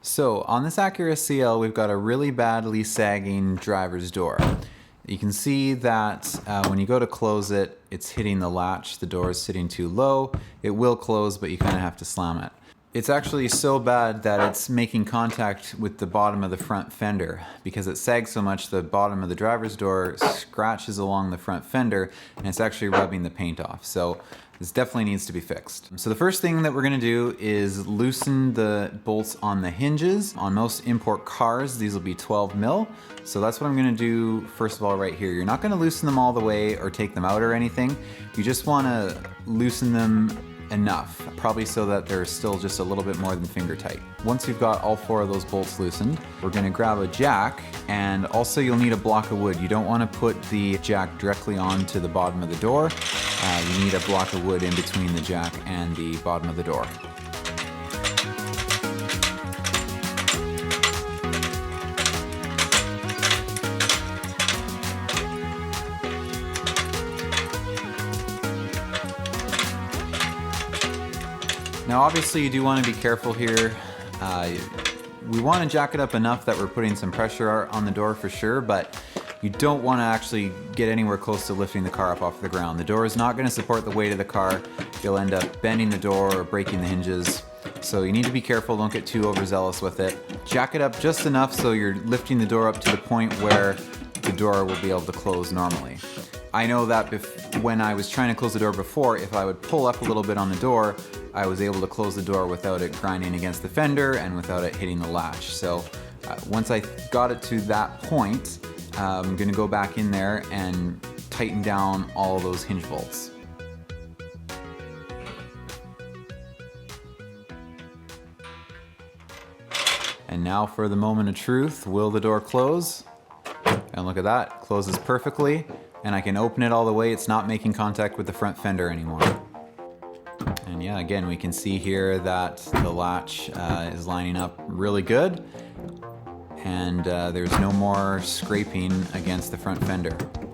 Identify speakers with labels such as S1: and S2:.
S1: So on this Acura CL, we've got a really badly sagging driver's door. You can see that when you go to close it, it's hitting the latch. The door is sitting too low. It will close, but you kind of have to slam it. It's actually so bad that it's making contact with the bottom of the front fender. Because it sags so much, the bottom of the driver's door scratches along the front fender and it's actually rubbing the paint off. So this definitely needs to be fixed. So the first thing that we're gonna do is loosen the bolts on the hinges. On most import cars, these will be 12 mil. So that's what I'm gonna do first of all right here. You're not gonna loosen them all the way or take them out or anything. You just wanna loosen them enough, probably so that they're still just a little bit more than finger tight. Once you've got all 4 of those bolts loosened, we're gonna grab a jack, and also you'll need a block of wood. You don't wanna put the jack directly onto the bottom of the door. You need a block of wood in between the jack and the bottom of the door. Now obviously you do want to be careful here. We want to jack it up enough that we're putting some pressure on the door for sure, but you don't want to actually get anywhere close to lifting the car up off the ground. The door is not going to support the weight of the car. You'll end up bending the door or breaking the hinges. So you need to be careful, don't get too overzealous with it. Jack it up just enough so you're lifting the door up to the point where the door will be able to close normally. I know that when I was trying to close the door before, if I would pull up a little bit on the door, I was able to close the door without it grinding against the fender and without it hitting the latch. So once I got it to that point, I'm gonna go back in there and tighten down all those hinge bolts. And now for the moment of truth, will the door close? And look at that, closes perfectly. And I can open it all the way, it's not making contact with the front fender anymore. And yeah, again, we can see here that the latch is lining up really good. And there's no more scraping against the front fender.